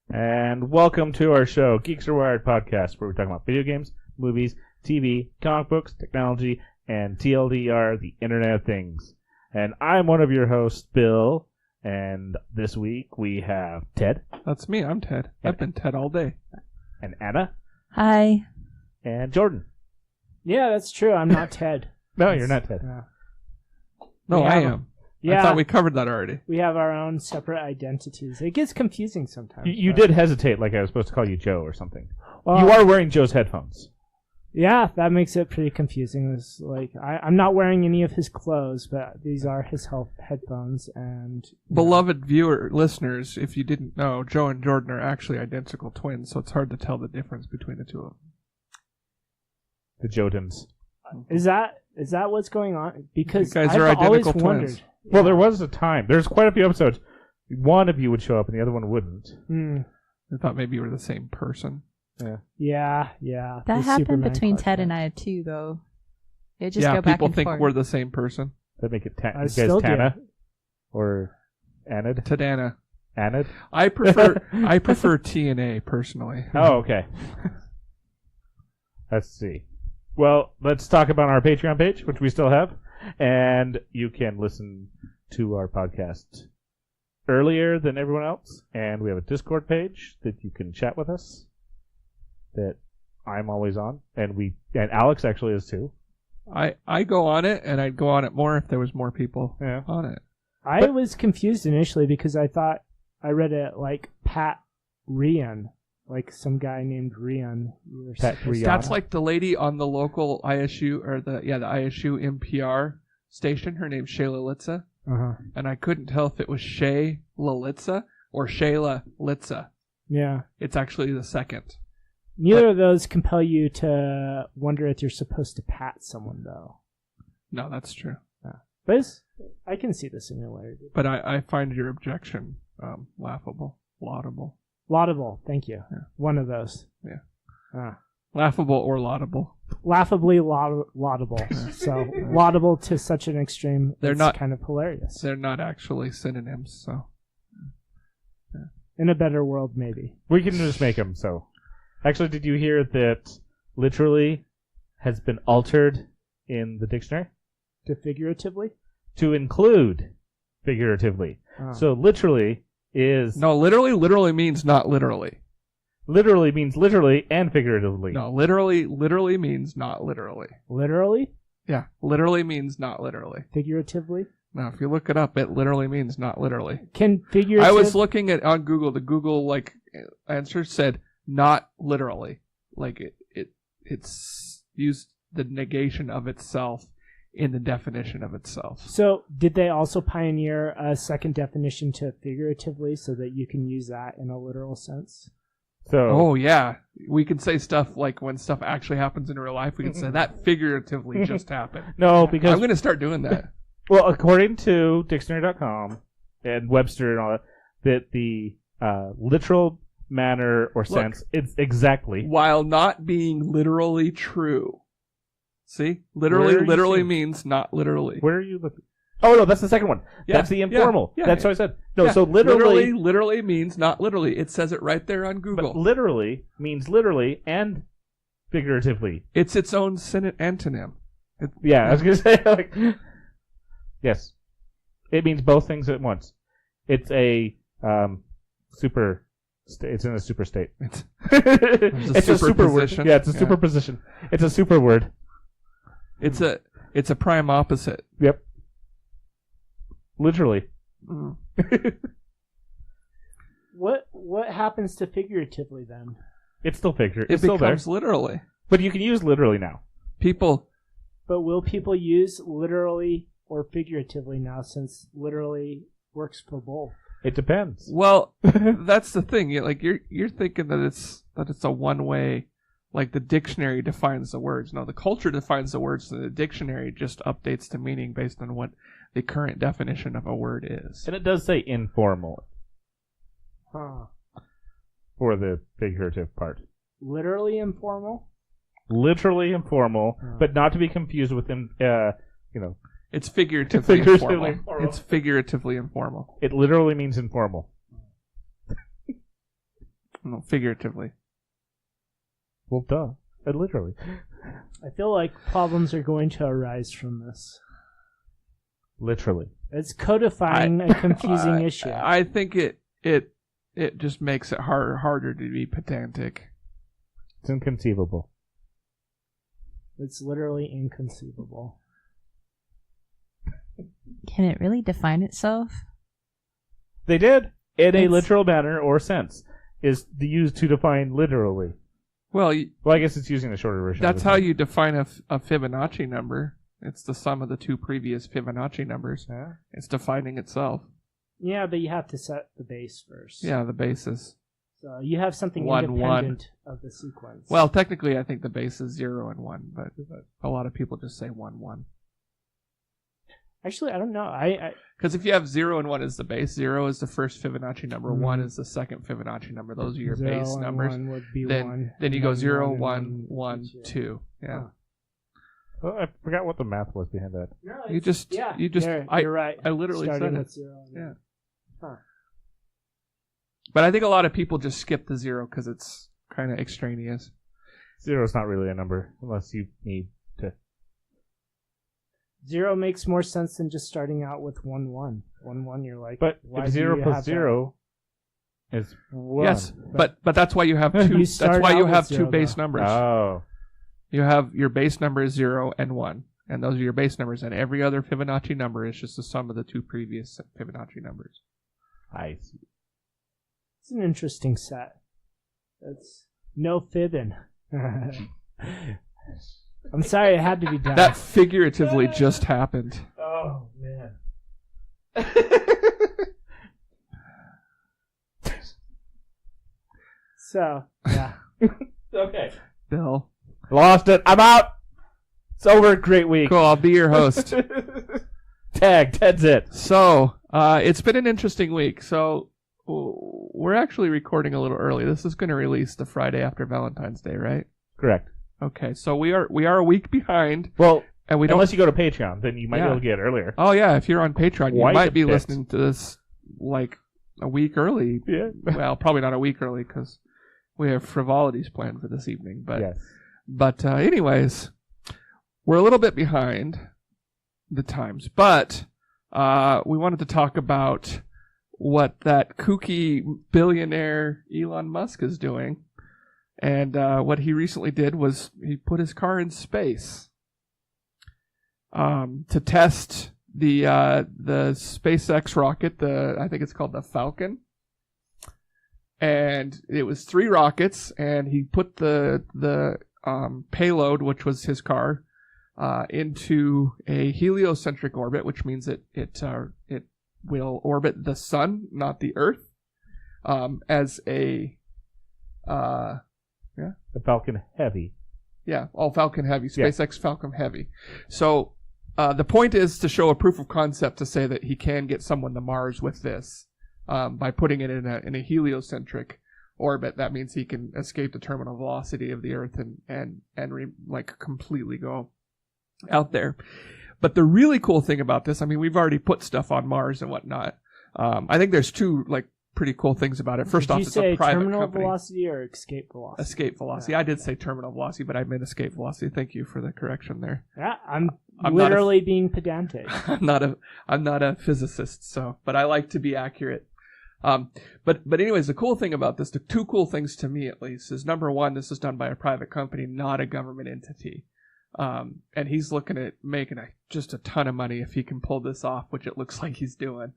And welcome to our show, Geeks Are Wired podcast, where we talk about video games, movies, TV, comic books, technology, and TLDR, the Internet of Things. And I'm one of your hosts, Bill, and this week we have Ted. That's me, I'm Ted. I've been Ted all day. And Anna. Hi. And Jordan. Yeah, that's true. I'm not Ted. No, you're not Ted. No, I am. Yeah, I thought we covered that already. we have our own separate identities. It gets confusing sometimes. You but- did hesitate like I was supposed to call you Joe or something. Well, You are wearing Joe's headphones. Yeah, that makes it pretty confusing. It's like I'm not wearing any of his clothes, but these are his headphones. And Beloved listeners, if you didn't know, Joe and Jordan are actually identical twins, so it's hard to tell the difference between the two of them. The Jodans. is that what's going on? Because You guys I've are always identical wondered. twins. Well, there was a time. There's quite a few episodes. One of you would show up and the other one wouldn't. I thought maybe you were the same person. Yeah. That The happened Superman between Clark Ted Kent. and I too, though. It just Yeah, go back people and think forth. we're the same person. That make it I you guys still do. Tana or Anid? Tadana. Anid? I prefer TNA personally. Oh, okay. Let's see. Well, let's talk about our Patreon page, which we still have, and you can listen to our podcast earlier than everyone else, and we have a Discord page that you can chat with us that I'm always on, and Alex actually is too. I go on it, and I'd go on it more if there was more people on it. I was confused initially because I thought I read it like Pat Rian, like some guy named Rian. Pat Rian. That's like the lady on the local ISU, or the ISU NPR station. Her name's Shayla Litza. Uh-huh. And I couldn't tell if it was Shay Lalitza or Shayla Litza. Yeah. It's actually the second. Neither of those compel you to wonder if you're supposed to pat someone, though. No, that's true. But I can see the similarity. But I find your objection laughable, laudable. Laudable, thank you. Yeah. One of those. Yeah. Laughable or laudable. Laughably laudable. So, laudable to such an extreme, They're it's not- kind of hilarious. They're not actually synonyms, so. In a better world, maybe. We can just make them so. Actually, did you hear that literally has been altered in the dictionary To figuratively? to include figuratively? So literally is No, literally means not literally. literally means literally and figuratively. No, literally means not literally. Literally? Yeah, literally means not literally. Figuratively? Now, if you look it up, it literally means not literally. Can figurative... I was looking at on Google. The Google answer said not literally. Like it's used the negation of itself in the definition of itself. So, did they also pioneer a second definition to figuratively so that you can use that in a literal sense? So Oh yeah, we can say stuff like when stuff actually happens in real life. We can say that figuratively just happened. no, because I'm going to start doing that. well, according to dictionary.com and Webster and all that the literal manner or sense it's exactly While not being literally true. See, Where are you literally seeing- means not literally. Where are you looking? Oh no, that's the second one. Yeah, That's the informal. yeah, That's yeah. what I said. No, Yeah, so literally means not literally. It says it right there on Google. but literally means literally and figuratively. It's its own antonym. Yeah, I was gonna say like yes, it means both things at once. It's a super. It's in a super state. It's It's a super word. superposition. Yeah, it's a Yeah. superposition. It's a super word. It's a prime opposite. Yep. Literally. Mm. What happens to figuratively then? It's still It It's still there. becomes literally. But you can use literally now. People. But will people use literally or figuratively now, since literally works for both? It depends. Well, that's the thing. You're thinking that it's a one way. Like the dictionary defines the words. No, the culture defines the words, and the dictionary just updates the meaning based on what the current definition of a word is. And it does say informal Huh. for the figurative part. Literally informal? Literally informal, Oh. but not to be confused with, It's figuratively, Figuratively informal. informal. It's figuratively informal. it literally means informal. No, figuratively. Well, duh. Literally. I feel like problems are going to arise from this. Literally. It's codifying a confusing issue. I think it just makes it harder to be pedantic. It's inconceivable. It's literally inconceivable. Can it really define itself? They did. In a It's- literal manner or sense. Is used to define literally. Well, Well, I guess it's using the shorter version. that's how you define a Fibonacci number. It's the sum of the two previous Fibonacci numbers. Yeah. It's defining itself. Yeah, but you have to set the base first. Yeah, the basis. So you have something 1, independent of the sequence. Well, technically, I think the base is 0 and 1, but a lot of people just say 1, 1. actually, I don't know. I Because if you have 0 and 1 as the base, 0 is the first Fibonacci number, Mhm. 1 is the second Fibonacci number. Those are your 0 base and numbers. 1 would be Then 1. then you and go then 0, 1, 1, 1, 2. 2. Yeah. Huh. Oh, I forgot what the math was behind that. No, You it's- just- yeah, you just- you're right. I literally Starting said it. with 0 and Yeah. 1. Huh. But I think a lot of people just skip the 0 because it's kind of extraneous. 0 is not really a number unless you need to. 0 makes more sense than just starting out with 1, 1. 1, 1, you're like, But why if do 0 you plus have 0 is 1. Yes, but that's why you have two. You That's start why out you with have 0, two base though. numbers. Oh. You have your base number is 0 and 1, and those are your base numbers. And every other Fibonacci number is just the sum of the two previous Fibonacci numbers. I see. It's an interesting set. It's no fibbing. I'm sorry it had to be done. That figuratively just happened. Oh, man. So, yeah. Okay. Bill. Lost it. I'm out. It's over. Great week. Cool, I'll be your host. Ted's it. So, it's been an interesting week. So, we're actually recording a little early. This is going to release the Friday after Valentine's Day, right? Correct. Okay, so we are a week behind, Well, and we don't. unless you go to Patreon, then you might Yeah. be able to get it earlier. Oh yeah, if you're on Patreon, you Quite might a be bit. listening to this like a week early. Yeah. Well, probably not a week early because we have frivolities planned for this evening. But Yes. But anyways, we're a little bit behind the times, but we wanted to talk about what that kooky billionaire Elon Musk is doing. And what he recently did was he put his car in space to test the SpaceX rocket. I think it's called the Falcon. And it was 3 rockets, and he put the payload, which was his car, into a heliocentric orbit, which means it will orbit the sun, not the Earth, as a The Falcon Heavy. Yeah, all Falcon Heavy, Yeah. SpaceX Falcon Heavy. So the point is to show a proof of concept to say that he can get someone to Mars with this by putting it in a heliocentric orbit. That means he can escape the terminal velocity of the Earth and completely go out there. But the really cool thing about this, I mean, we've already put stuff on Mars and whatnot. I think there's 2 pretty cool things about it. First Did off, you it's say a private terminal company. velocity or escape velocity? Escape velocity. Yeah. I did say terminal velocity, but I meant escape velocity. Thank you for the correction there. Yeah, I'm I'm not a- literally being pedantic. I'm not a physicist, but I like to be accurate. But anyways, the cool thing about this, the 2 cool things to me at least, is number 1, this is done by a private company, not a government entity. And he's looking at making just a ton of money if he can pull this off, which it looks like he's doing.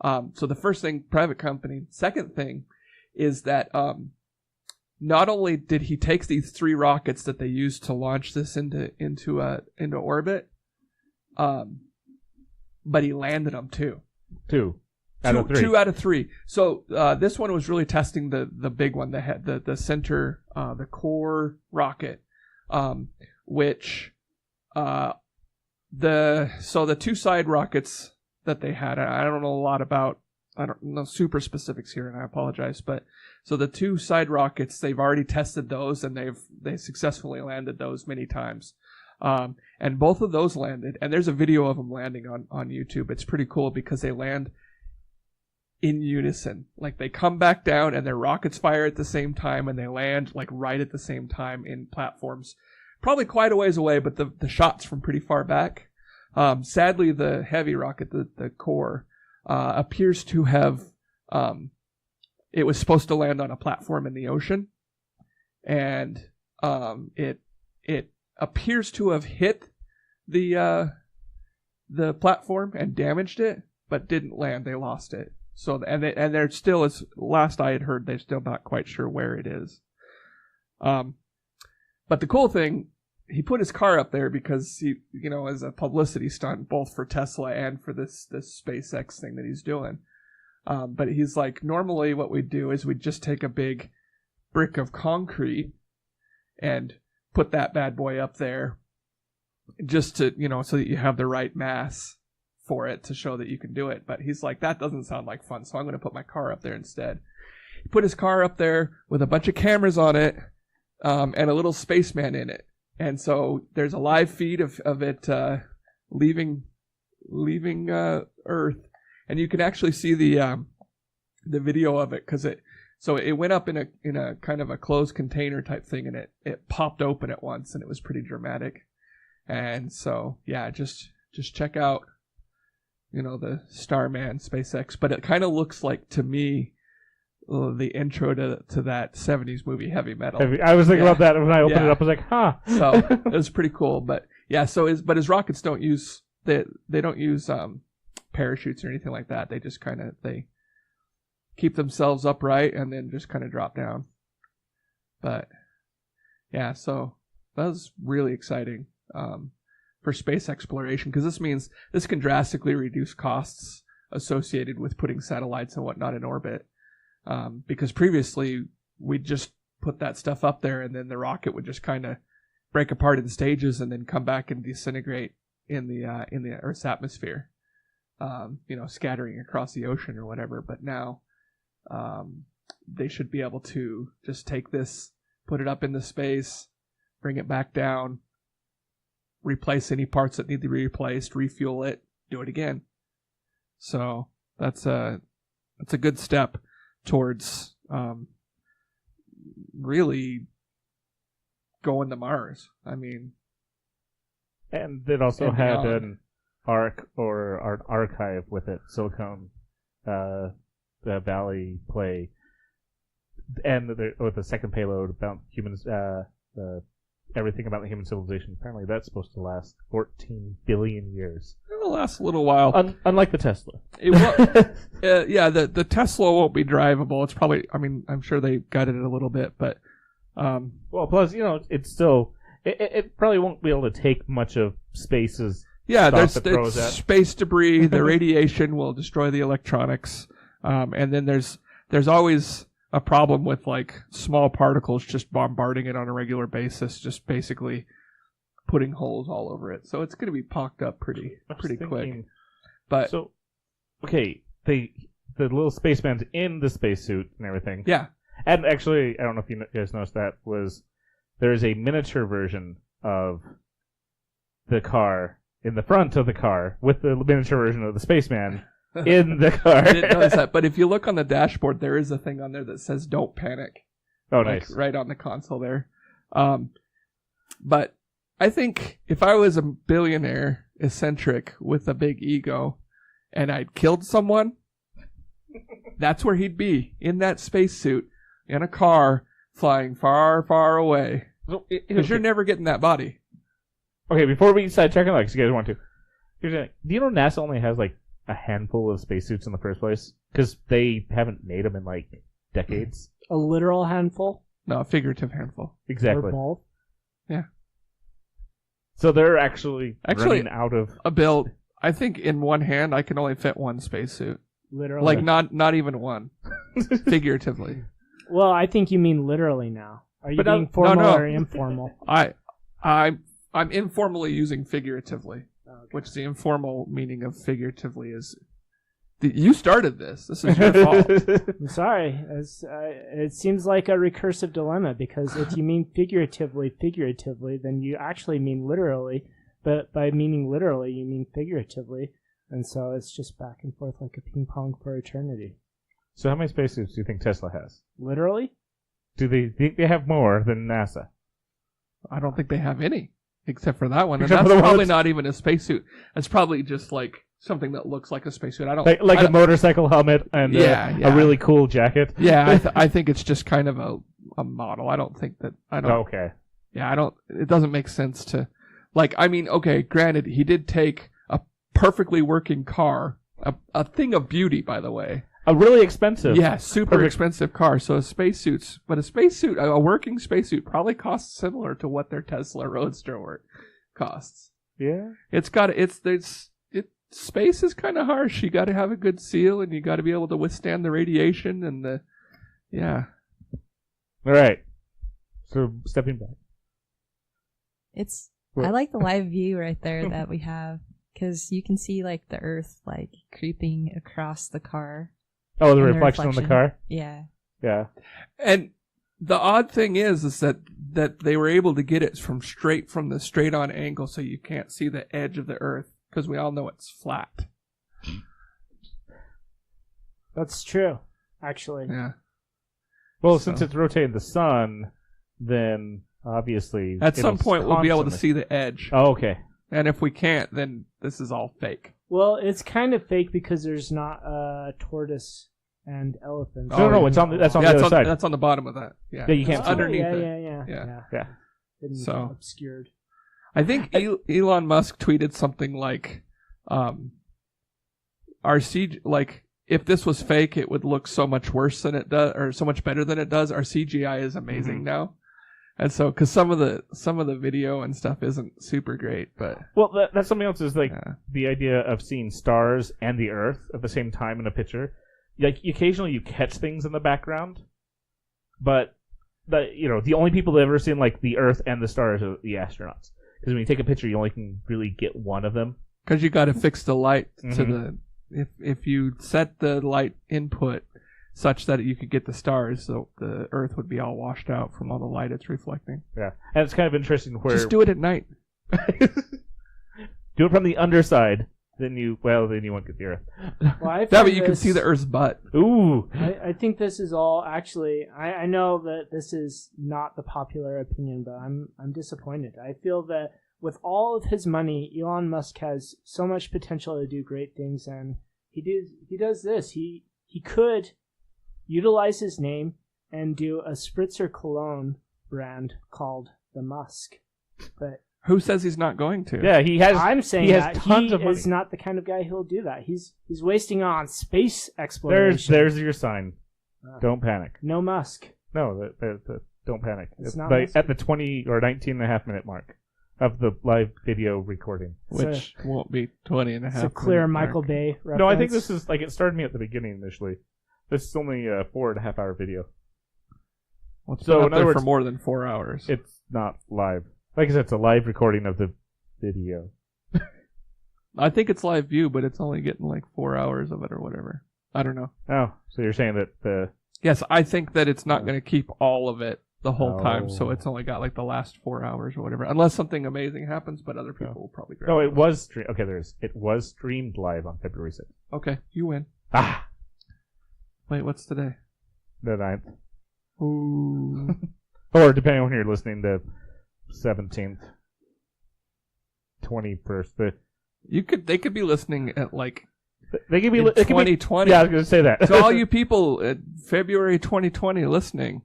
So the first thing, private company. Second thing is that not only did he take these 3 rockets that they used to launch this into orbit, but he landed them too. 2 out of 3. 2 out of 3. So this one was really testing the big one, the center, the core rocket, which the 2 side rockets that they had, I don't know a lot about, I don't know super specifics here, and I apologize, but so the 2 side rockets, they've already tested those, and they successfully landed those many times. And both of those landed, and there's a video of them landing on YouTube. It's pretty cool because they land in unison. Like they come back down and their rockets fire at the same time and they land like right at the same time in platforms. Probably quite a ways away, but the shot's from pretty far back. Sadly, the heavy rocket, the core, appears to have, it was supposed to land on a platform in the ocean. And it appears to have hit the platform and damaged it, but didn't land. They lost it. So and they're still, as last I had heard, they're still not quite sure where it is. But the cool thing, he put his car up there because he, as a publicity stunt, both for Tesla and for this SpaceX thing that he's doing. But he's like, normally what we do is we just take a big brick of concrete and put that bad boy up there just to, so that you have the right mass for it to show that you can do it. But he's like, that doesn't sound like fun, so I'm going to put my car up there instead. He put his car up there with a bunch of cameras on it, and a little spaceman in it. And so there's a live feed of it leaving Earth, and you can actually see the video of it because it went up in a kind of a closed container type thing, and it popped open at once, and it was pretty dramatic. And so yeah, just check out the Starman SpaceX, but it kind of looks like to me the intro to that 70s movie Heavy Metal. I was thinking about that when I opened it up. I was like, huh. So it was pretty cool. But yeah, his rockets don't use they don't use parachutes or anything like that. They just they keep themselves upright and then just kind of drop down. But yeah, so that was really exciting for space exploration, because this means this can drastically reduce costs associated with putting satellites and whatnot in orbit. Because previously we'd just put that stuff up there and then the rocket would just kind of break apart in stages and then come back and disintegrate in the Earth's atmosphere, scattering across the ocean or whatever. But now they should be able to just take this, put it up into space, bring it back down, replace any parts that need to be replaced, refuel it, do it again. So that's a good step towards really going to Mars. I mean, and it also had an ARC or an archive with it, Silicon Valley play, and with the second payload about humans, everything about the human civilization. Apparently, that's supposed to last 14 billion years. It'll last a little while. Unlike the Tesla. It will, yeah, the Tesla won't be drivable. It's probably, I'm sure they gutted it a little bit, but... well, plus, it's still... It probably won't be able to take much of space's there's at. Space debris. The radiation will destroy the electronics. And then there's always a problem with, like, small particles just bombarding it on a regular basis, just basically putting holes all over it. So it's going to be pocked up pretty quick. But so, okay, the little spaceman's in the spacesuit and everything. Yeah. And actually, I don't know if you guys noticed that, there is a miniature version of the car in the front of the car with the miniature version of the spaceman in the car. I didn't notice that, but if you look on the dashboard, there is a thing on there that says "Don't panic." Oh, nice! Right on the console there. But I think if I was a billionaire eccentric with a big ego, and I'd killed someone, that's where he'd be, in that spacesuit, in a car, flying far, far away. Because you're never getting that body. Okay, before we sidetrack on that, because you guys want to, do you know NASA only has like a handful of spacesuits in the first place? Because they haven't made them in like decades. A literal handful? No, a figurative handful. Exactly. Or both? Yeah. So they're actually running out of a build. I think in one hand I can only fit one spacesuit. Literally. Like not even one. Figuratively. Well, I think you mean literally now. Are you being formal or informal? I'm informally using figuratively, Okay. which the informal meaning of figuratively is. You started this. This is your fault. I'm sorry. It seems like a recursive dilemma, because if you mean figuratively, then you actually mean literally. But by meaning literally, you mean figuratively. And so it's just back and forth like a ping pong for eternity. So how many spacesuits do you think Tesla has? Literally? Do they think they have more than NASA? I don't think they have any, except for that one. And Except for that's the one probably that's- not even a spacesuit. It's probably just like something that looks like a spacesuit. I don't Like I a don't- motorcycle helmet and Yeah, yeah. a really cool jacket? Yeah, I think it's just kind of a model. I don't think that I don't. Okay. Yeah, I don't. It doesn't make sense to, like. I mean, okay, granted, he did take a perfectly working car, a thing of beauty, by the way. A really expensive. Yeah, super Perfect. expensive car. So a working spacesuit probably costs similar to what their Tesla Roadster costs. Yeah. Space is kind of harsh. You got to have a good seal, and you got to be able to withstand the radiation and the, yeah. All right. So stepping back. I like the live view right there that we have, because you can see like the Earth like creeping across the car. Oh, the And the reflection on the reflection. car? Yeah. Yeah. And the odd thing is that they were able to get it straight from the straight on angle, so you can't see the edge of the Earth, because we all know it's flat. That's true, actually. Yeah. Well, So- since it's rotating the sun, then obviously At some it'll point, we'll be able to constantly- see the edge. Oh, okay. And if we can't, then this is all fake. Well, it's kind of fake because there's not a tortoise and elephant. No, it's on. That's on Yeah, the other side. that's on the bottom of that. Yeah. Yeah, you can't It's see it. underneath it. Yeah. Yeah. Hidden, So- obscured. I think Elon Musk tweeted something like, "Our like if this was fake, it would look so much worse than it does, or so much better than it does. Our CGI is amazing now." And so, because some of the video and stuff isn't super great, but Well, that's something else. Is like yeah. the idea of seeing stars and the Earth at the same time in a picture. Like occasionally you catch things in the background, but the only people that have ever seen like the Earth and the stars are the astronauts. Because when you take a picture, you only can really get one of them. Because you got to fix the light to Mhm. the if you set the light input such that you could get the stars, so the Earth would be all washed out from all the light it's reflecting. Yeah, and it's kind of interesting where Just do it at night. do it from the underside. Then you won't get the Earth. Well, I Yeah, find but you can this- see the Earth's butt. Ooh, I think this is all actually. I know that this is not the popular opinion, but I'm disappointed. I feel that with all of his money, Elon Musk has so much potential to do great things, and he does this. He could utilize his name and do a spritzer cologne brand called the Musk, but Who says he's not going to? yeah, he has. I'm saying he has that tons he of money. is not the kind of guy who'll do that. He's wasting on space exploration. There's your sign. Ah. Don't panic. No Musk. No, don't panic. It's not like Musk. at the 20 or 19.5-minute mark of the live video recording. Which won't be 20 and a half. It's a clear minute Michael mark. Bay reference. No, I think this is like it started me at the beginning initially. This is only a 4.5-hour video. Well, it's So, been in up other there for words- more than 4 hours. It's not live. Like I said, it's a live recording of the video. I think it's live view, but it's only getting like 4 hours of it or whatever. I don't know. Oh, so you're saying that the Yes, I think that it's not going to keep all of it the whole time, so Oh. it's only got like the last 4 hours or whatever, unless something amazing happens. But other people will probably grab no, it. it was okay. It was streamed live on February 6th. Okay, you win. Ah, Wait, what's today? the 9th, Ooh. or depending on when you're listening, the 17th, 21st. They could be listening at like They could be. in It could be 2020. yeah, I was going to say that. To all you people at February 2020 listening,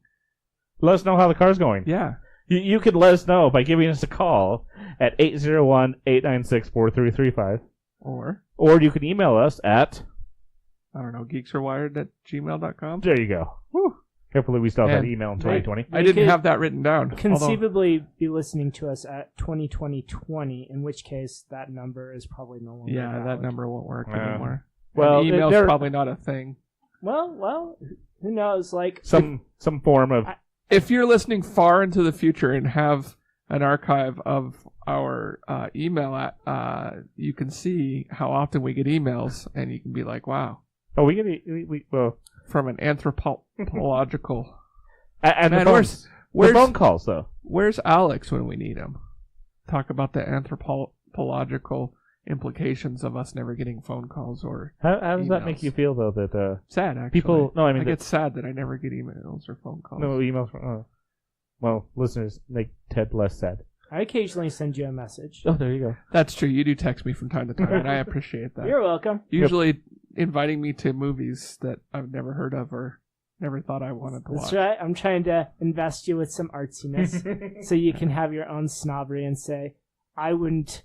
let us know how the car's going. yeah. You could let us know by giving us a call at 801-896-4335. Or, Or you can email us at... I don't know, geeksarwired@gmail.com. There you go. Whew. Hopefully we still have that Man. email in 2020. I didn't could have that written down. conceivably be listening to us at 2020, in which case that number is probably no longer Yeah, that valid. number won't work Yeah. anymore. Well, And email's there- probably not a thing. Well, who knows? Like, Some form of... If you're listening far into the future and have an archive of our email, you can see how often we get emails, and you can be like, "Wow!" Oh, well... From an anthropological. And Man, the phones. where's The phone calls, though. Where's Alex when we need him? Talk about the anthropological implications of us never getting phone calls or How does that make emails. you feel though? That sad, actually. people? No, I mean I get sad that I never get emails or phone calls. no emails from. Well, listeners make Ted less sad. I occasionally send you a message. Oh, there you go. That's true. You do text me from time to time, and I appreciate that. You're welcome. Usually inviting me to movies that I've never heard of or never thought I wanted to watch. That's right. I'm trying to invest you with some artsiness so you can have your own snobbery and say, I wouldn't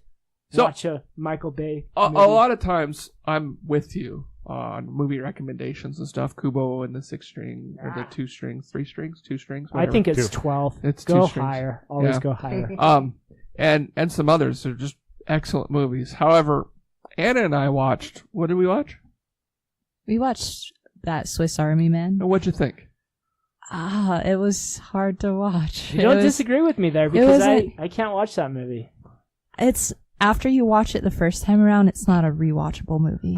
watch a Michael Bay A movie. lot of times I'm with you on movie recommendations and stuff. Kubo and the 6-string or the 2-strings, 3 strings, 2 strings. I Whatever. think it's 12. It's go 2 strings. higher. Always Yeah. go higher. And some others are just excellent movies. However, Anna and I watched. What did we watch? We watched that Swiss Army Man. What'd you think? It was hard to watch. You don't disagree with me there because wasn't- I can't watch that movie. It's after you watch it the first time around, it's not a rewatchable movie.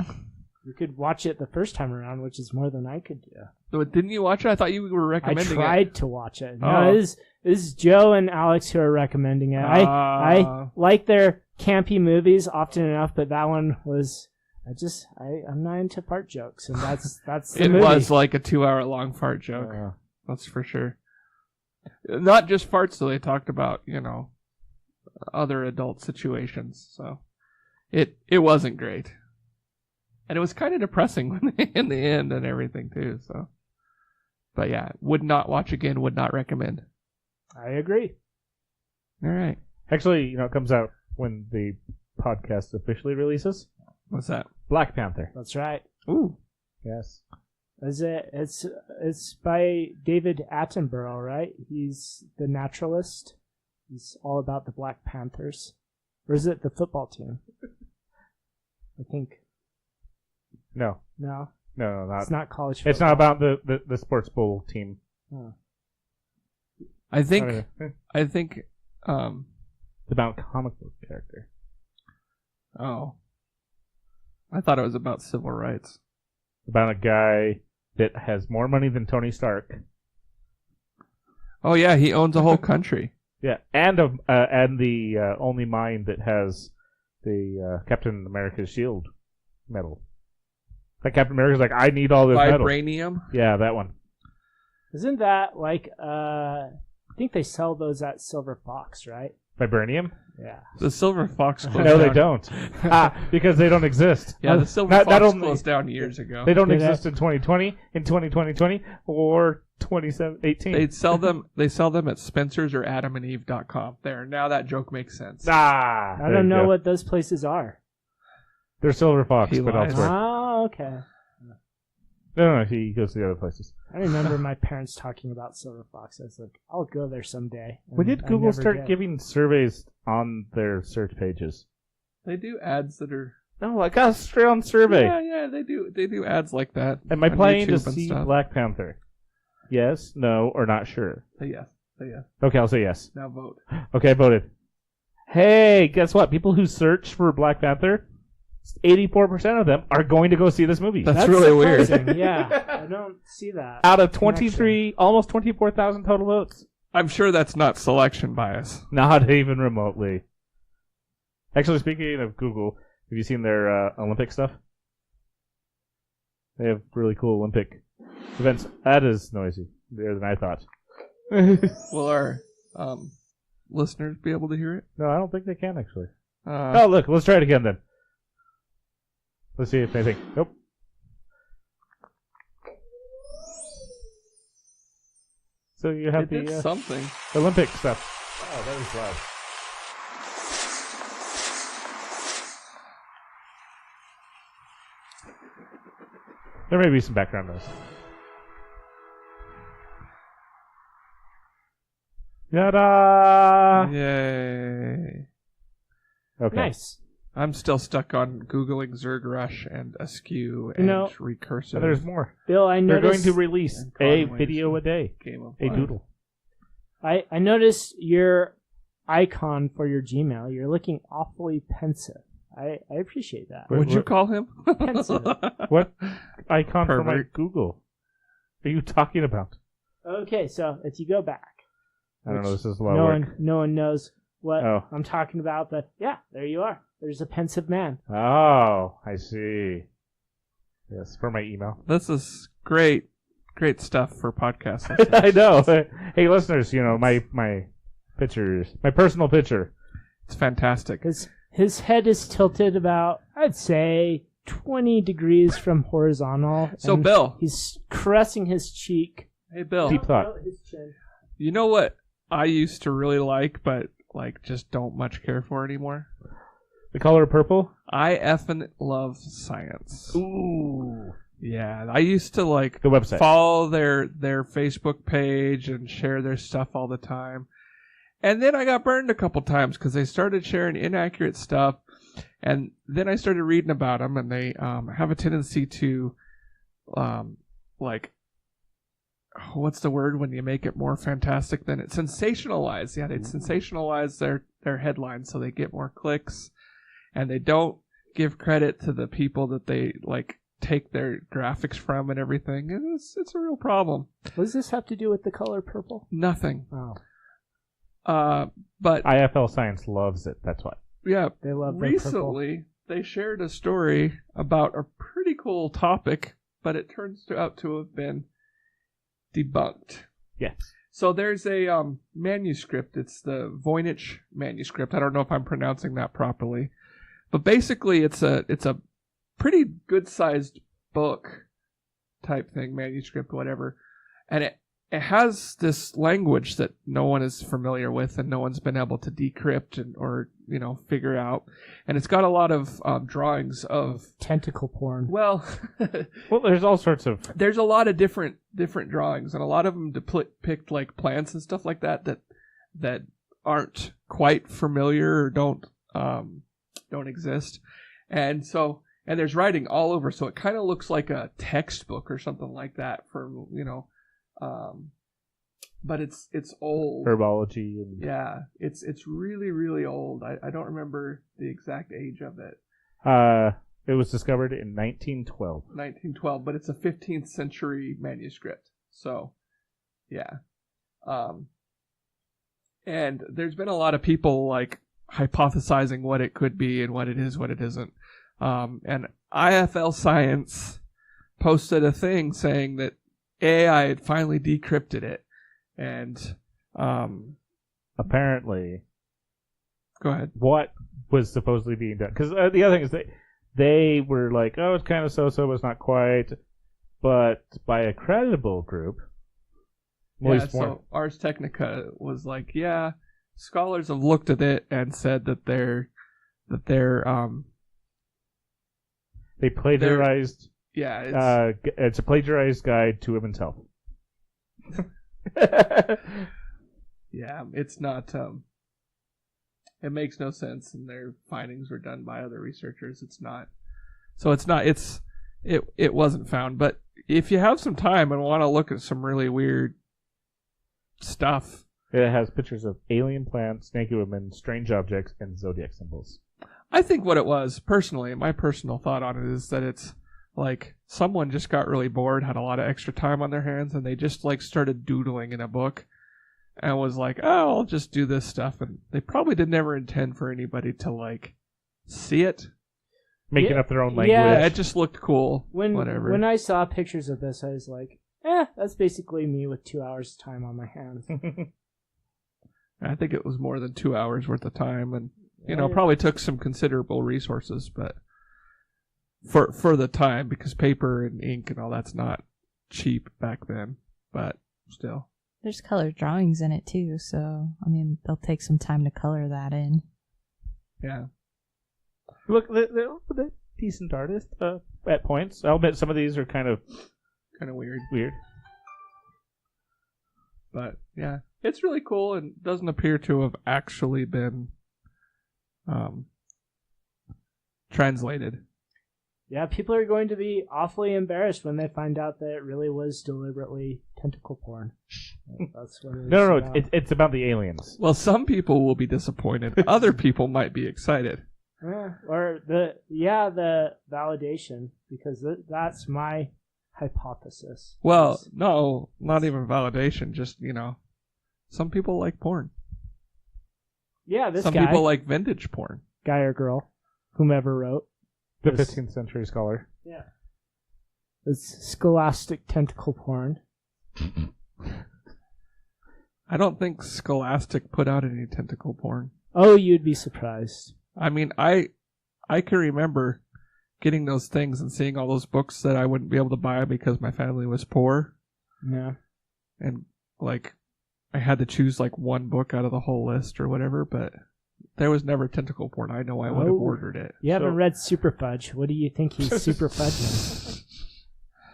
You could watch it the first time around, which is more than I could do. So didn't you watch it? I thought you were I recommending tried to watch it. No, Oh. this is Joe and Alex who are recommending it. I like their campy movies often enough, but that one was I'm not into fart jokes, and that's the it. It movie. was like a 2-hour-long fart joke. That's for sure. Not just farts, though. They talked about, other adult situations. So it wasn't great. And it was kind of depressing in the end and everything, too. So, but yeah, would not watch again, would not recommend. I agree. All right. Actually, it comes out when the podcast officially releases. What's that? Black Panther. That's right. Ooh. Yes. Is it? It's by David Attenborough, right? He's the naturalist. He's all about the Black Panthers. Or is it the football team? I think. No, No, not. it's not college football. It's not about the sports bowl team. Oh. I think, It's about comic book character. oh. I thought it was about civil rights. About a guy that has more money than Tony Stark. Oh, yeah, he owns a whole country. Yeah, and the only mine that has the Captain America's shield medal. Like Captain America's like, I need all this metal. Vibranium? Yeah, that one. Isn't that like? I think they sell those at Silver Fox, right? Vibranium? Yeah. The Silver Fox closed No, down. they don't. Because they don't exist. Yeah, the Silver Not Fox only- closed down years ago. They don't Did exist in 2020, in 2020, or 2018. They sell them at Spencer's or AdamandEve.com. There, now that joke makes sense. Ah, I don't know what those places are. They're Silver Fox, He but lies. elsewhere. Oh, okay. No, he goes to the other places. I remember my parents talking about Silver Fox. I was like, I'll go there someday. When did And I Google never start did. giving surveys on their search pages? They do ads that are No, I got a straight on survey. Yeah, they do ads like that. Am I on planning to YouTube and see stuff. Black Panther? Yes, no, or not sure. Say yes. Say yes. Okay, I'll say yes. Now vote. Okay, I voted. Hey, guess what? People who search for Black Panther, 84% of them are going to go see this movie. That's really weird. surprising. Yeah, I don't see that. Out of 23, almost 24,000 total votes. I'm sure that's not selection bias. Not even remotely. Actually, speaking of Google, have you seen their Olympic stuff? They have really cool Olympic events. That is noisy. Better than I thought. Will our listeners be able to hear it? No, I don't think they can, actually. Uh, Oh, look, let's try it again then. Let's see if anything. Nope. So you have it did the something. Olympic stuff. Oh, that was loud. There may be some background noise. Yada! Yay. Okay. Nice. I'm still stuck on Googling Zerg Rush and Askew and You know, Recursive. So there's more. Bill, I They're noticed. going to release And a Conway's video a day. Game of A Life. doodle. I noticed your icon for your Gmail. You're looking awfully pensive. I appreciate that. What'd you call him? Pensive. What icon for my Pervert. Google are you talking about? Okay, so if you go back, I don't know. Which This is a lot of work. no one knows what Oh. I'm talking about, but yeah, there you are. there's a pensive man. Oh, I see. Yes, for my email. This is great stuff for podcasts. I know. Hey, listeners, my pictures, my personal picture. It's fantastic. His head is tilted about, I'd say, 20 degrees from horizontal. So, and Bill. He's caressing his cheek. Hey, Bill. Deep thought. His chin. You know what I used to really like, but just don't much care for anymore? The color purple? I effing love science. Ooh. Yeah, I used to The website. follow their Facebook page and share their stuff all the time. And then I got burned a couple times because they started sharing inaccurate stuff. And then I started reading about them, and they have a tendency to, what's the word when you make it more fantastic than it? Sensationalize. Yeah, they sensationalize their headlines so they get more clicks. And they don't give credit to the people that they, take their graphics from and everything. And it's a real problem. What does this have to do with the color purple? Nothing. Oh. But IFL Science loves it. That's why. yeah, They love the purple. recently they shared a story about a pretty cool topic, but it turns out to have been debunked. Yes. So there's a manuscript. It's the Voynich Manuscript. I don't know if I'm pronouncing that properly, but basically it's a pretty good sized book type thing, manuscript, whatever, and it has this language that no one is familiar with and no one's been able to decrypt or figure out, and it's got a lot of drawings of Tentacle porn. well Well, there's all sorts of. there's a lot of different drawings, and a lot of them depict plants and stuff like that aren't quite familiar or don't exist, and there's writing all over, so it kind of looks like a textbook or something like that for but it's old. Herbology and Yeah, it's really, really old. I don't remember the exact age of it. it was discovered in 1912. 1912, but it's a 15th century manuscript. So, yeah. And there's been a lot of people hypothesizing what it could be and what it is, what it isn't. And IFL Science posted a thing saying that AI had finally decrypted it. And Apparently, go ahead. what was supposedly being done? Because the other thing is they were like, oh, it's kind of so-so, it's not quite. But by a credible group, at least more. So Ars Technica was like, yeah, scholars have looked at it and said that They plagiarized. yeah, It's a plagiarized guide to women's health. yeah, it's not. It makes no sense, and their findings were done by other researchers. It's not. So it's not. It wasn't found. But if you have some time and want to look at some really weird stuff, It has pictures of alien plants, naked women, strange objects, and zodiac symbols. I think what it was, personally, my personal thought on it is that it's like someone just got really bored, had a lot of extra time on their hands, and they just started doodling in a book and was like, oh, I'll just do this stuff. And they probably did never intend for anybody to see it. Making Yeah, up their own yeah. language. Yeah, it just looked cool. Whatever. When I saw pictures of this, I was like, that's basically me with 2 hours time on my hands. I think it was more than 2 hours worth of time, and Yeah. probably took some considerable resources, but for the time, because paper and ink and all that's not cheap back then, but still. There's color drawings in it too, so they'll take some time to color that in. Yeah. Look, they're decent artist at points. I'll admit some of these are kind of Weird. weird. But yeah, it's really cool and doesn't appear to have actually been translated. Yeah, people are going to be awfully embarrassed when they find out that it really was deliberately tentacle porn. That's what it is. No, about. it's about the aliens. Well, some people will be disappointed. Other people might be excited. Or the validation, because that's my hypothesis. Well, no, not even validation. Just some people like porn. Yeah, this Some guy, people like vintage porn. guy or girl. whomever wrote. The This- 15th century scholar. Yeah. It's scholastic tentacle porn. I don't think Scholastic put out any tentacle porn. Oh, you'd be surprised. I mean, I can remember getting those things and seeing all those books that I wouldn't be able to buy because my family was poor. Yeah. And, like, I had to choose, like, one book out of the whole list or whatever, but there was never tentacle porn. I know I would have Oh. ordered it. You haven't So- read Super Fudge. What do you think he's super fudging?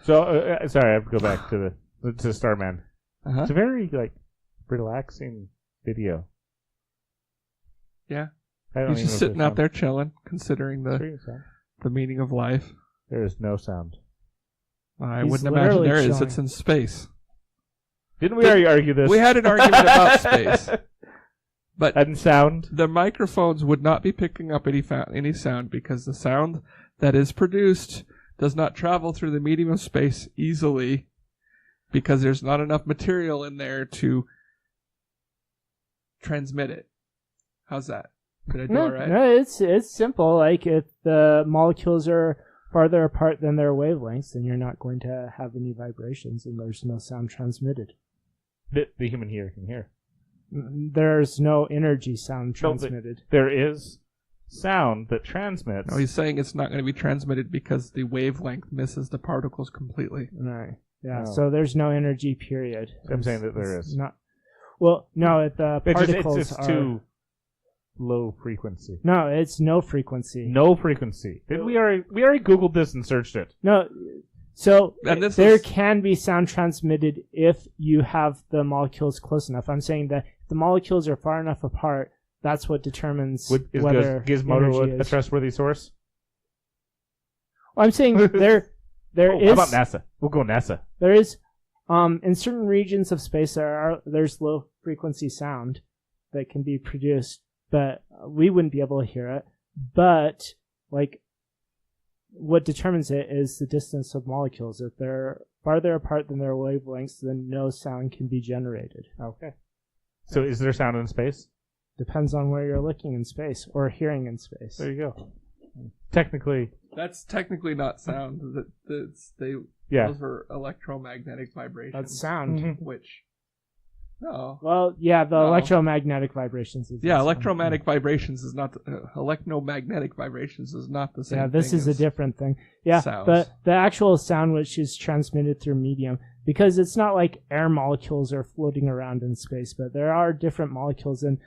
So, sorry, I have to go back to Starman. Uh-huh. It's a very, like, relaxing video. Yeah. I don't He's even just know if sitting there's out there chilling, considering sound. the meaning of life. There is no sound. I He's wouldn't imagine literally there is. chilling. It's in space. Didn't we already argue this? We had an argument about space. But And sound. the microphones would not be picking up any sound because the sound that is produced does not travel through the medium of space easily because there's not enough material in there to transmit it. How's that? Did I do all right? No, it's simple. Like if the molecules are farther apart than their wavelengths, then you're not going to have any vibrations, and there's no sound transmitted. The human ear can hear. There's no energy sound transmitted. There is sound that transmits. No, he's saying it's not going to be transmitted because the wavelength misses the particles completely. Right. Yeah. No. So there's no energy. Period. I'm saying that there It's is. not. Well, no. The particles it's are too low frequency. No, it's no frequency. No frequency. Did we already Googled this and searched it? No. So And this there is- can be sound transmitted if you have the molecules close enough. I'm saying that if the molecules are far enough apart, that's what determines Is whether Gizmodo energy a is. trustworthy source? Well, I'm saying there How is about NASA? We'll go NASA. there is in certain regions of space there's low frequency sound that can be produced, but we wouldn't be able to hear it. But like what determines it is the distance of molecules. If they're farther apart than their wavelengths, then no sound can be generated. Okay. So is there sound in space? Depends on where you're looking in space or hearing in space. There you go. Technically, That's technically not sound. yeah. Those are electromagnetic vibrations. That's sound. Mhm. Which, no. Well, yeah, the No. electromagnetic vibrations. Is Yeah, sound. electromagnetic vibrations is not electromagnetic vibrations is not the same. Yeah, this thing is a as different thing. Yeah, sounds. but the actual sound which is transmitted through medium, because it's not like air molecules are floating around in space, but there are different molecules, and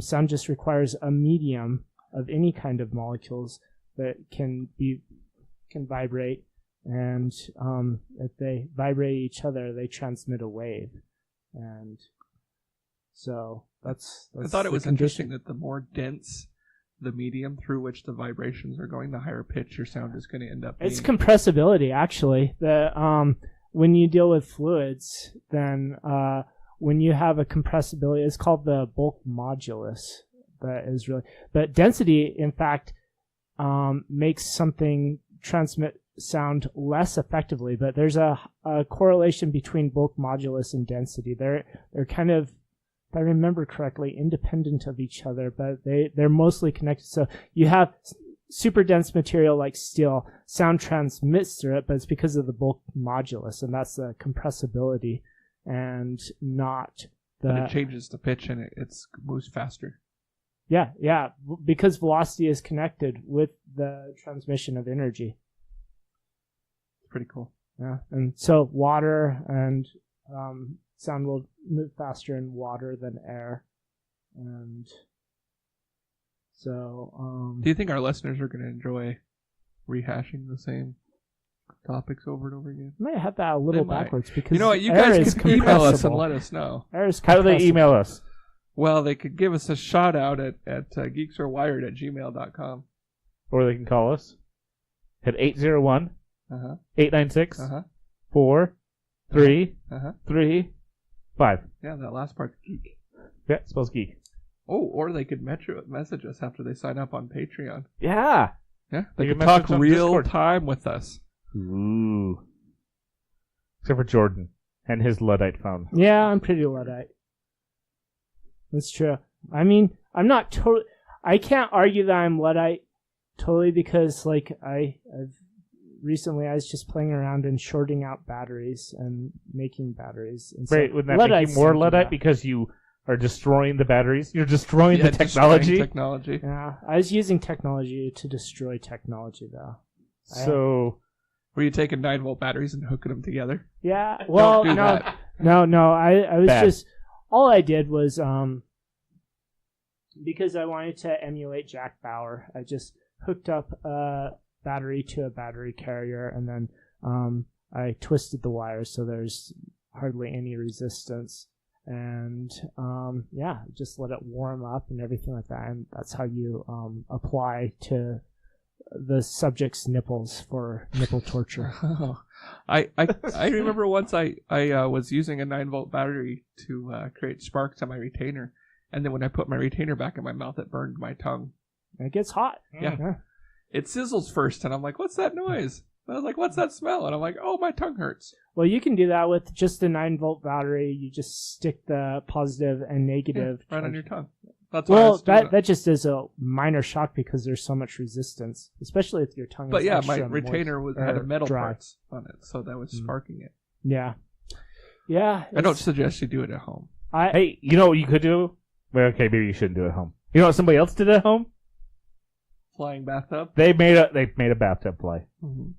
sound just requires a medium of any kind of molecules that can vibrate, and if they vibrate each other, they transmit a wave, and so that's I thought it the was condition. interesting that the more dense the medium through which the vibrations are going, the higher pitch your sound is going to end up being. It's compressibility, actually. When you deal with fluids, then when you have a compressibility, it's called the bulk modulus. But density, in fact, makes something transmit sound less effectively. But there's a correlation between bulk modulus and density. They're kind of, if I remember correctly, independent of each other, but they're mostly connected. So you have super dense material like steel, sound transmits through it, but it's because of the bulk modulus, and that's the compressibility, and not but the it changes the pitch and it moves faster. yeah, because velocity is connected with the transmission of energy. Pretty cool. Yeah, and so water and sound will move faster in water than air, and so Do you think our listeners are going to enjoy rehashing the same topics over and over again? I might have that a little They might. backwards because You know what? You air guys is can email us and compressible. let us know. Air is How do they compressible. email us? Well, they could give us a shout out at geeksarewired@gmail.com. Or they can call us at 801 Uh-huh. 896 Uh-huh. 4335. Yeah, that last part's geek. Yeah, it spells geek. Oh, or they could message us after they sign up on Patreon. Yeah. Yeah, they You could can talk message on real Discord. time with us. Ooh. Except for Jordan and his Luddite phone. Yeah, I'm pretty Luddite. That's true. I mean, I'm not totally. I can't argue that I'm Luddite totally because like I've recently I was just playing around and shorting out batteries and making batteries. And so Right, wouldn't that make you more Luddite because you are destroying the batteries? You're destroying the technology? Technology. Yeah, I was using technology to destroy technology, though. So... Were you taking 9-volt batteries and hooking them together? Yeah, well, Don't do no, that. no, I was Bad. just... All I did was, because I wanted to emulate Jack Bauer, I just hooked up a battery to a battery carrier, and then I twisted the wires so there's hardly any resistance. And just let it warm up and everything like that, and that's how you apply to the subject's nipples for nipple torture. Oh. I remember once I was using a 9-volt battery to create sparks on my retainer, and then when I put my retainer back in my mouth, it burned my tongue. It gets hot. Yeah. It sizzles first, and I'm like, "What's that noise?" And I was like, "What's that smell?" And I'm like, "Oh, my tongue hurts." Well, you can do that with just a 9-volt battery. You just stick the positive and negative right on charge. your tongue. That's why I was doing it. that just is a minor shock because there's so much resistance, especially if your tongue But is yeah, extra my retainer had a metal dry. parts on it, so that was sparking it. Yeah. I don't suggest you do it at home. Hey, you know what you could do? Well, okay, maybe you shouldn't do it at home. You know what somebody else did at home? Flying bathtub? They made a bathtub fly. Mm-hmm.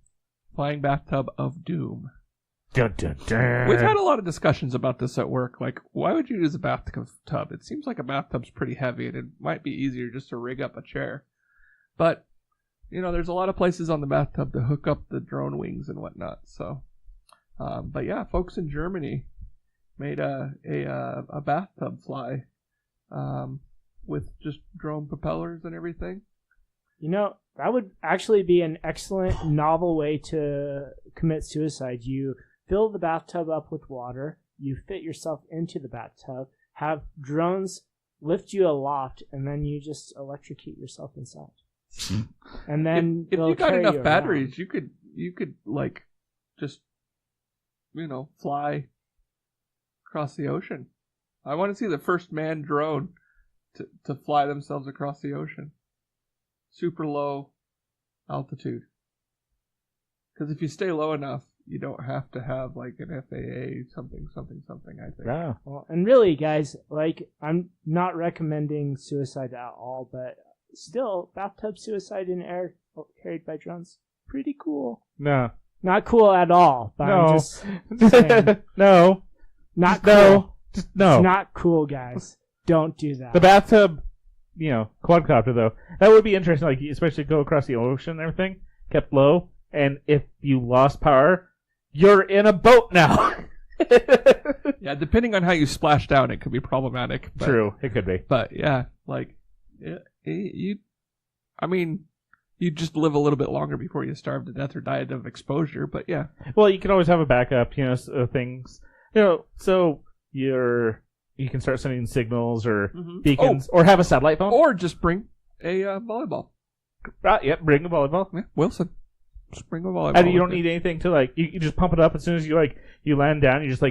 Flying bathtub of doom. Dun, dun, dun. We've had a lot of discussions about this at work. Like, why would you use a bathtub? It seems like a bathtub's pretty heavy, and it might be easier just to rig up a chair. But, there's a lot of places on the bathtub to hook up the drone wings and whatnot. So, but yeah, folks in Germany made a bathtub fly with just drone propellers and everything. That would actually be an excellent novel way to commit suicide. You fill the bathtub up with water, you fit yourself into the bathtub, have drones lift you aloft, and then you just electrocute yourself inside. And then if you got carry enough you batteries, around. you could like just fly across the ocean. I want to see the first manned drone to fly themselves across the ocean. Super low altitude. Because if you stay low enough, you don't have to have like an FAA something, I think. Yeah. Well, and really, guys, like, I'm not recommending suicide at all, but still, bathtub suicide in air carried by drones, pretty cool. No. Not cool at all, but No. I'm just saying, No. not No. cool. Just no. It's not cool, guys. Don't do that. The bathtub, quadcopter though, that would be interesting. Like, especially go across the ocean and everything, kept low, and if you lost power, you're in a boat now. Yeah, depending on how you splash down, it could be problematic. But, True, it could be. But yeah, like you just live a little bit longer before you starve to death or die of exposure. But yeah, Well, you can always have a backup, things. So you can start sending signals or beacons, or have a satellite phone. or just bring a volleyball. Yep, bring a volleyball. Yeah, Wilson. Just bring a volleyball. And you don't with need anything to you just pump it up as soon as you land down. You just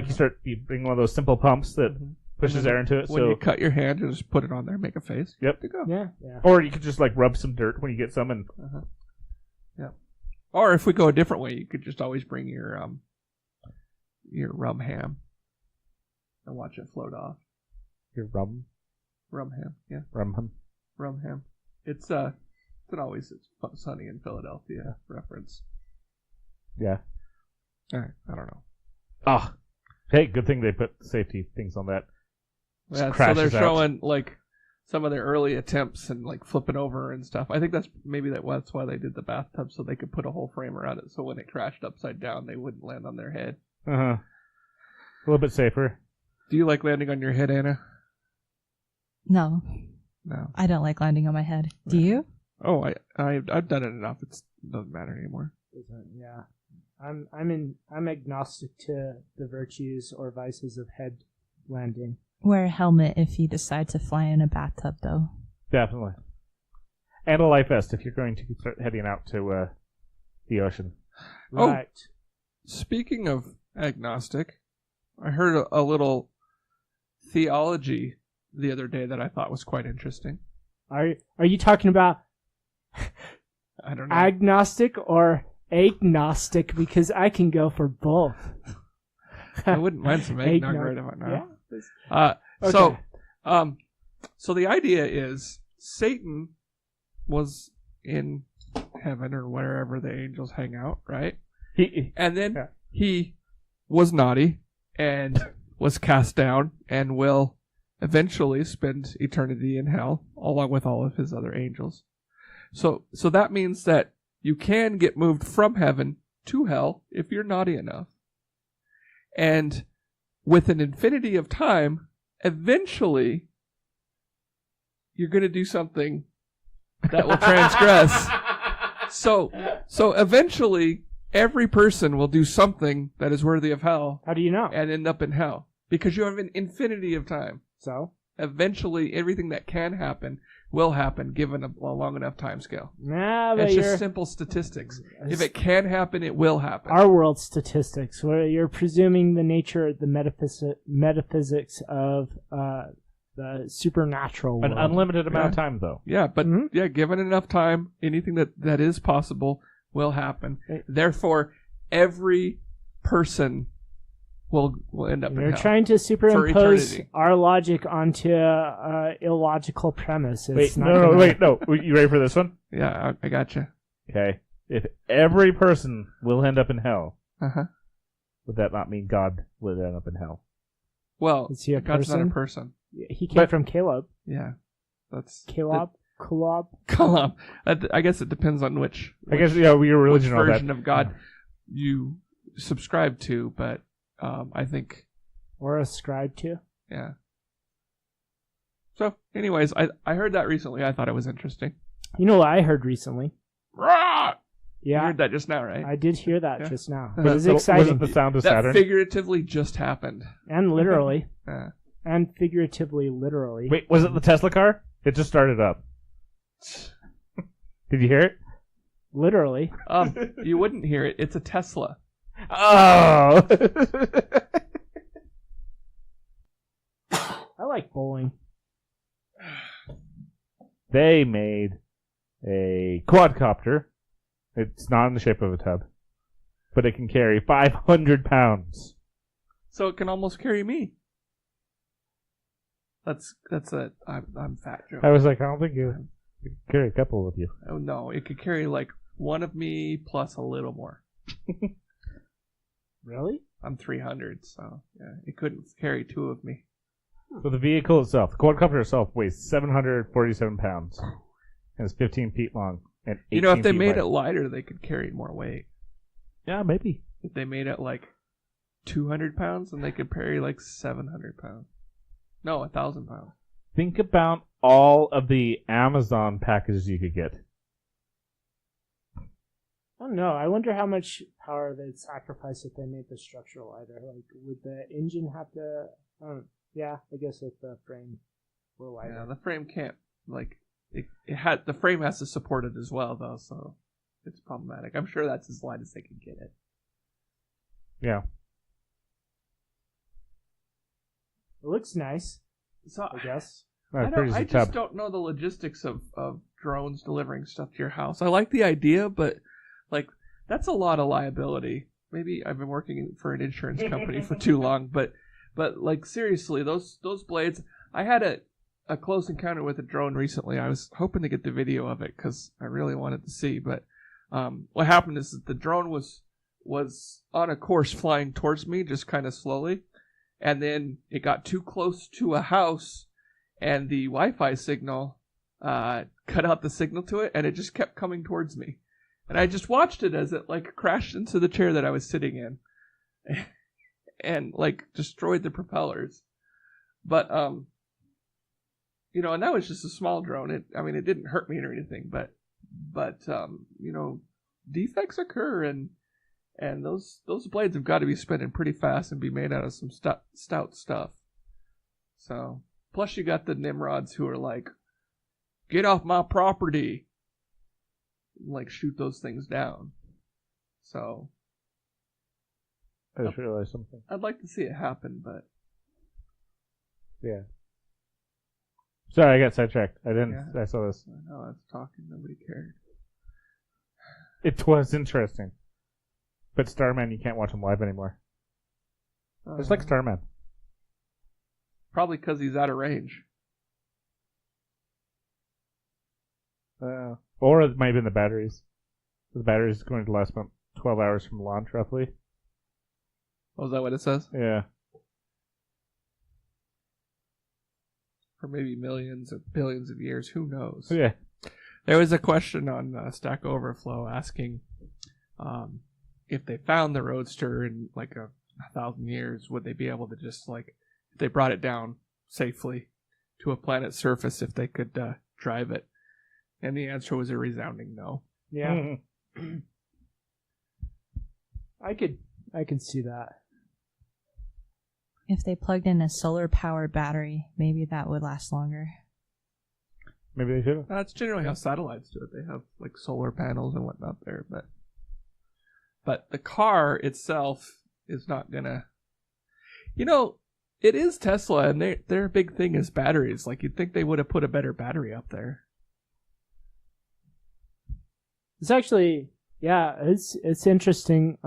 you bring one of those simple pumps that pushes air into it. When So you cut your hand, you just put it on there, make a face. Yep. To go. yeah. Or you could just rub some dirt when you get some and Yeah. Or if we go a different way, you could just always bring your rum ham and watch it float off. your rum Rum ham. rum. It's always sunny in Philadelphia reference. Yeah. All right, I don't know. Oh, hey, good thing they put safety things on that. Yeah, so crashes they're out. showing some of their early attempts and flipping over and stuff. I think that's why they did the bathtub, so they could put a whole frame around it, so when it crashed upside down, they wouldn't land on their head. A little bit safer. Do you like landing on your head, Anna? No, No. I don't like landing on my head. Do you? Oh, I've done it enough. It doesn't matter anymore. Yeah. I'm agnostic to the virtues or vices of head landing. Wear a helmet if you decide to fly in a bathtub, though. Definitely. And a life vest if you're going to start heading out to the ocean. Right. Speaking of agnostic, I heard a little theology the other day that I thought was quite interesting. Are you talking about I don't know. Agnostic or agnostic, because I can go for both. I wouldn't mind some eggnog Eggnog. right about now. Yeah. So, Okay. so the idea is Satan was in heaven or wherever the angels hang out, right? And then he was naughty and was cast down and will eventually spend eternity in hell along with all of his other angels. So that means that you can get moved from heaven to hell if you're naughty enough. And with an infinity of time, eventually you're going to do something that will transgress. So eventually every person will do something that is worthy of hell. How do you know? And end up in hell because you have an infinity of time. So eventually everything that can happen will happen given a long enough time scale. Nah, but It's just simple statistics. If it can happen, it will happen. Our world statistics, where you're presuming the nature, the metaphysics of the supernatural world. An unlimited amount of time, though. Yeah, but given enough time, anything that is possible will happen. Therefore, every person will end up in hell. You're trying to superimpose our logic onto an illogical premise. It's wait. You ready for this one? Yeah, I gotcha. Okay. If every person will end up in hell, Uh-huh. would that not mean God would end up in hell? Well, Is he a God's not a person? person. He came from Caleb. Yeah. That's Caleb? Kalam. I guess it depends on which I guess, your religion all that. version of God you subscribe to, but I think... Or ascribe to. Yeah. So, anyways, I heard that recently. I thought it was interesting. You know what I heard recently? Rah! Yeah. You heard that just now, right? I did hear that Yeah. just now. Was It was Was exciting. it the sound of that Saturn? figuratively just happened. And literally. Yeah. And figuratively, literally. Wait, was it the Tesla car? It just started up. Did you hear it? Literally. You wouldn't hear it. It's a Tesla. Oh! I like bowling. They made a quadcopter. It's not in the shape of a tub, but it can carry 500 pounds. So it can almost carry me. That's I'm fat joke. I was like, I don't think you can carry a couple of you. Oh no, it could carry like one of me plus a little more. Really? I'm 300, so yeah, it couldn't carry two of me. So the vehicle itself, the quadcopter itself, weighs 747 pounds and is 15 feet long and 18 You know, if they feet made wide. it lighter, they could carry more weight. Yeah, maybe. If they made it like 200 pounds, then they could carry like 700 pounds. No, 1,000 pounds. Think about all of the Amazon packages you could get. I don't know. I wonder how much power they'd sacrifice if they made the structure lighter. Like, would the engine have to... yeah, I guess if the frame were lighter. Yeah, the frame can't, like, the frame has to support it as well, though, so it's problematic. I'm sure that's as light as they can get it. Yeah. It looks nice, So I guess. I just don't know the logistics of drones delivering stuff to your house. I like the idea, but like that's a lot of liability. Maybe I've been working for an insurance company for too long, but like seriously, those blades. I had a close encounter with a drone recently. I was hoping to get the video of it because I really wanted to see. But what happened is that the drone was on a course flying towards me, just kind of slowly, and then it got too close to a house. And the Wi-Fi signal cut out the signal to it, and it just kept coming towards me. And I just watched it as it like crashed into the chair that I was sitting in, and like destroyed the propellers. But and that was just a small drone. It didn't hurt me or anything. But defects occur, and those blades have got to be spinning pretty fast and be made out of some stout stuff. So. Plus, you got the Nimrods who are like, get off my property. Like, shoot those things down. So. I just realized something. I'd like to see it happen, but. Yeah. Sorry, I got sidetracked. I didn't. Yeah. I saw this. I know, I was talking. Nobody cared. It was interesting. But Starman, you can't watch him live anymore. It's like Starman. Probably because he's out of range. Or it might have been the batteries. The batteries going to last about 12 hours from launch, roughly. Oh, is that what it says? Yeah. Or maybe millions or billions of years. Who knows? Yeah. There was a question on Stack Overflow asking if they found the Roadster in like 1,000 years, would they be able to just like, if they brought it down safely to a planet's surface, if they could drive it? And the answer was a resounding no. Yeah. I could see that. If they plugged in a solar powered battery, maybe that would last longer. Maybe they should have. That's generally how satellites do it. They have like solar panels and whatnot there, but the car itself is not gonna. You know, it is Tesla, and their big thing is batteries. Like you'd think they would have put a better battery up there. It's actually, yeah, it's interesting.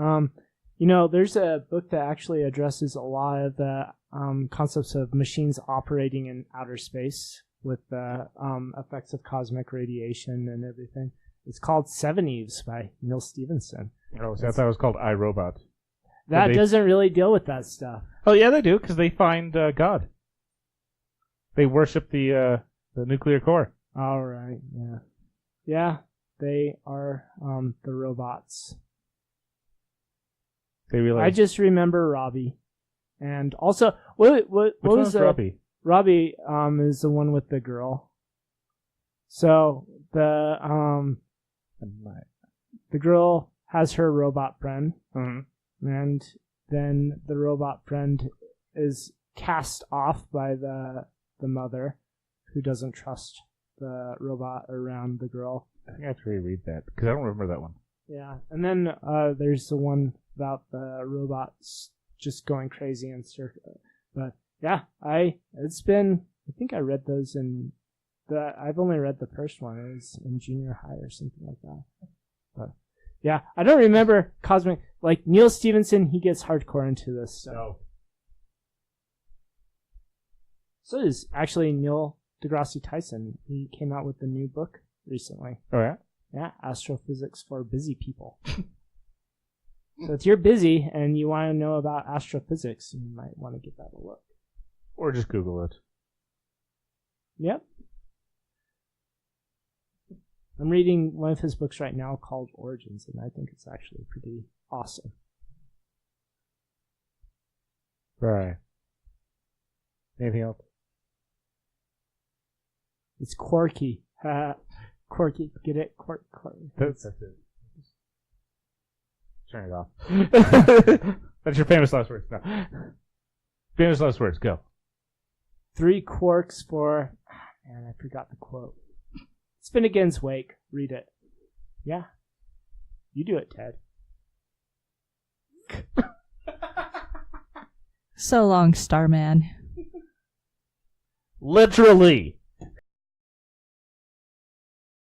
You know, there's a book that actually addresses a lot of the concepts of machines operating in outer space with the effects of cosmic radiation and everything. It's called Seven Eves by Neil Stephenson. Oh, so I thought it was called iRobot. That doesn't really deal with that stuff. Oh, yeah, they do, because they find God. They worship the nuclear core. All right, yeah. Yeah, they are the robots. They realize. I just remember Robbie. And also, what Which was one's Robbie? Robbie is the one with the girl. So the girl has her robot friend, and then the robot friend is cast off by the mother, who doesn't trust the robot around the girl. I think I have to reread that because I don't remember that one. Yeah, and then there's the one about the robots just going crazy and circle. But yeah, I think I read those I've only read the first one. It was in junior high or something like that. But yeah, I don't remember cosmic, like Neil Stephenson, he gets hardcore into this stuff. No. So is actually Neil deGrasse Tyson. He came out with a new book recently. Oh, yeah? Yeah, Astrophysics for Busy People. So if you're busy and you want to know about astrophysics, you might want to give that a look. Or just Google it. Yep. I'm reading one of his books right now called Origins, and I think it's actually pretty awesome. Right. Anything else? It's quirky. Quirky. Get it? That's it. Turn it off. That's your famous last words. No. Famous last words. Go. 3 quarks for... Man, I forgot the quote. It's Finnegan's Wake. Read it. Yeah. You do it, Ted. So long, Starman. Literally.